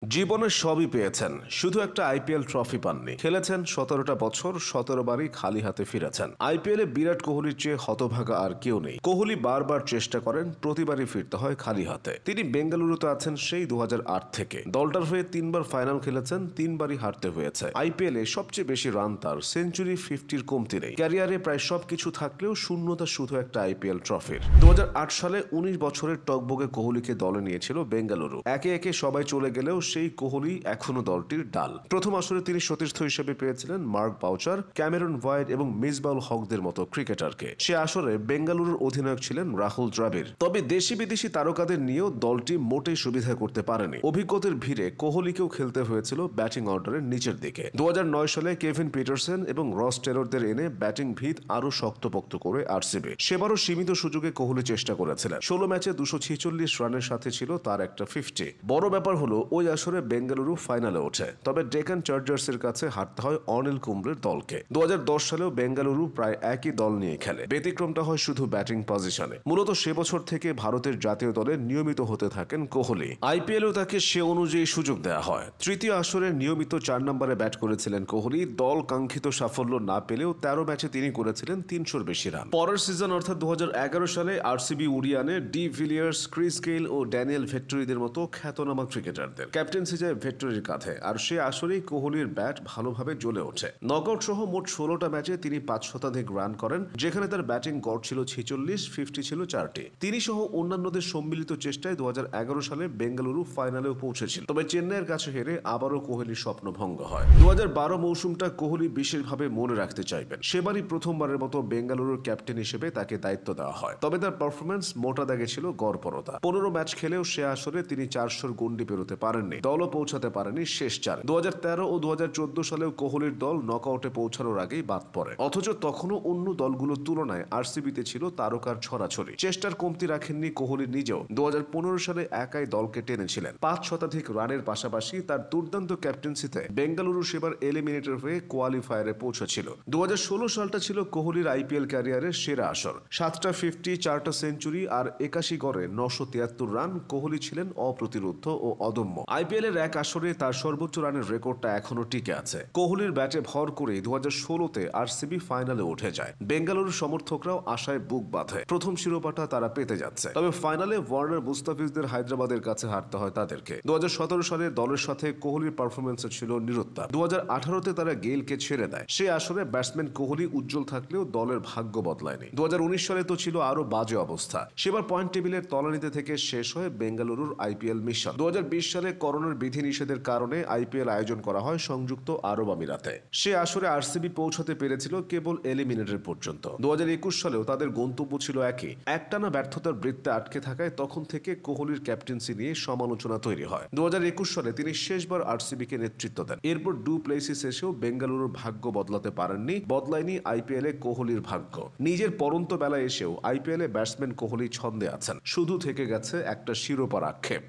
জীবনে সবই পেয়েছেন, শুধু একটা আইপিএল ট্রফি পাননি। খেলেছেন ১৭টা বছর, ১৭ বারই খালি হাতে ফিরেছেন। আইপিএলে বিরাট কোহলির চেয়ে হতভাগা আর কেউ নেই। কোহলি বারবার চেষ্টা করেন, প্রতিবারই ফিরতে হয় খালি হাতে। তিনি বেঙ্গালুরুতে আছেন সেই ২০০৮ থেকে। দলটার হয়ে ৩বার ফাইনাল খেলেছেন, ৩বারই হারতে হয়েছে। আইপিএলে সবচেয়ে বেশি রান তার, সেঞ্চুরি 50-র কমতি নেই। ক্যারিয়ারে প্রায় সবকিছু থাকলেও শূন্যতা শুধু একটা আইপিএল ট্রফির। ২০০৮ সালে ১৯ বছরের টকবগে কোহলিকে দলে নিয়েছিল বেঙ্গালুরু। একে একে সবাই চলে গেলেও সেই কোহলি এখনো দলটির ডাল। প্রথম আসরে তিনি সতীর্থ হিসেবে পেয়েছিলেন মার্ক বাউচার, ক্যামেরন ওয়াইড এবং মিসবাউল হকদের মতো ক্রিকেটারকে। সে আসরে বেঙ্গালুরুর অধিনায়ক ছিলেন রাহুল দ্রাবিড়। তবে দেশি বিদেশি তারকাদের নিয়েও দলটি মোটেই সুবিধা করতে পারেনি। অভিজ্ঞতার ভিড়ে কোহলিকেও খেলতে হয়েছিল ব্যাটিং অর্ডারের নিচের দিকে। ২০০৯ সালে কেভিন পিটারসন এবং রস টেলরদের এনে ব্যাটিং ভিত আরো শক্তপোক্ত করে আরসিবি। সেবারও সীমিত সুযোগে কোহলি চেষ্টা করেছিলেন। ১৬ ম্যাচে ২৪৬ রানের সাথে ছিল তার একটা 50। বড় ব্যাপার হলো ওই আসরে বেঙ্গালুরু ফাইনালে ওঠে, তবে ডেকান চার্জার্সের কাছে হারতে হয় অনিল কুম্বলের দলকে। ২০১০ সালেও বেঙ্গালুরু প্রায় একই দল নিয়ে খেলে। ব্যতিক্রমটা হয় শুধু ব্যাটিং পজিশনে। মূলত সে বছর থেকে ভারতের জাতীয় দলে নিয়মিত হতে থাকেন কোহলি। আইপিএলেও তাকে সে অনুযায়ী সুযোগ দেওয়া হয়। তৃতীয় আসরে নিয়মিত ৪ নম্বরে ব্যাট করেছিলেন কোহলি। দল কাঙ্ক্ষিত সাফল্য না পেলেও ১৩ ম্যাচে তিনি করেছিলেন ৩০০-র বেশি রান। পরের সিজন অর্থাৎ ২০১১ সালে আরসিবি উড়িয়ে আনে ডি ভিলিয়ার্স, ক্রিস গেইল ও ড্যানিয়েল ভেট্টরিদের মতো খ্যাতনামা ক্রিকেটারদের। ক্যাপ্টেন্সি যায় ভেট্টরির কাঁধে, আর সে আসরেই কোহলির ব্যাট ভালোভাবে জ্বলে ওঠে। নকআউট সহ মোট ১৬টা ম্যাচে তিনি ৫ শতাধিক রান করেন, যেখানে তার ব্যাটিং গড় ছিল ৪৬, 50 ছিল ৪টি। তিনি সহ অন্যান্যদের সম্মিলিত চেষ্টায় ২০১১ সালে বেঙ্গালুরু ফাইনালেও পৌঁছেছিল। তবে চেন্নাইয়ের কাছে হেরে আবারও কোহলির স্বপ্ন ভঙ্গ হয়। ২০১২ মৌসুমটা কোহলি বিশেষভাবে মনে রাখতে চাইবেন। সেবারই প্রথমবারের মতো বেঙ্গালুরুর ক্যাপ্টেন হিসেবে তাকে দায়িত্ব দেওয়া হয়। তবে তার পারফরমেন্স মোটা দাগে ছিল গড়পড়তা। ১৫ ম্যাচ খেলেও সে আসরে তিনি ৪০০-র গণ্ডি পেরোতে পারেননি। দলও পৌঁছাতে পারেনি শেষ চার। ২০১৩ ও ২০১৪ সালেও কোহলির দল নকআউটে পৌঁছানোর আগেই বাদ পড়ে। অথচ তখনও অন্য দলগুলোর তুলনায় আরসিবিতে ছিল তারকার ছড়াছড়ি। চেষ্টার কমতি রাখেননি কোহলি নিজেও। ২০১৫ সালে একাই দলকে টেনেছিলেন। ৫ শতাধিক রানের পাশাপাশি তার দুর্দান্ত ক্যাপ্টেন্সিতে বেঙ্গালুরু সেবার এলিমিনেটর হয়ে কোয়ালিফায়ারে পৌঁছেছিল। ২০১৬ সালটা ছিল কোহলির আইপিএল ক্যারিয়ারের সেরা আসর। ৭টা 50, 4টা সেঞ্চুরি আর ৮১ গড়ে ৯৭৩ রান। কোহলি ছিলেন অপ্রতিরোধ্য ও অদম্য। আইপিএলের এক আসরে তার সর্বোচ্চ রানের রেকর্ডটা এখনো টিকে আছে। কোহলির ব্যাটে ভর করে ২০১৬-তে আরসিবি ফাইনালে উঠে যায়। বেঙ্গালুরুর সমর্থকরাও আশায় বুক বাঁধে, প্রথম শিরোপাটা তারা পেতে যাচ্ছে। তবে ফাইনালে ওয়ার্নার মুস্তাফিজদের হায়দ্রাবাদের কাছে হারতে হয় তাদেরকে। ২০১৭ সালে দলের সাথে কোহলির পারফরমেন্স ছিল নিরুত্তাপ। ২০১৮-তে তারা গেইলকে ছেড়ে দেয়। সে আসরে ব্যাটসম্যান কোহলি উজ্জ্বল থাকলেও দলের ভাগ্য বদলায়নি। ২০১৯ সালে তো ছিল আরো বাজে অবস্থা। সেবার পয়েন্ট টেবিলের তলানিতে থেকে শেষ হয় বেঙ্গালুরুর আইপিএল মিশন। ২০২০ সালে করোনার বিধিনিষেধের কারণে আইপিএল আয়োজন করা হয় সংযুক্ত আরব আমিরাতে। সে আসরে আরসিবি পৌঁছাতে পেরেছিল কেবল এলিমিনেটর পর্যন্ত। ২০২১ সালেও তাদের গন্তব্য ছিল একই। একটানা ব্যর্থতার বৃত্তে আটকে থাকায় তখন থেকে কোহলির ক্যাপ্টেন্সি নিয়ে সমালোচনা তৈরি হয়। ২০২১ সালে তিনি শেষবার আরসিবিকে নেতৃত্ব দেন। এরপর ডু প্লেসিস এসেও বেঙ্গালুরুর ভাগ্য বদলাতে পারেননি। বদলায়নি আইপিএলে কোহলির ভাগ্য। নিজের পরন্ত বেলায় এসেও আইপিএলে ব্যাটসম্যান কোহলি ছন্দে আছেন। শুধু থেকে গেছে একটা শিরোপার আক্ষেপ।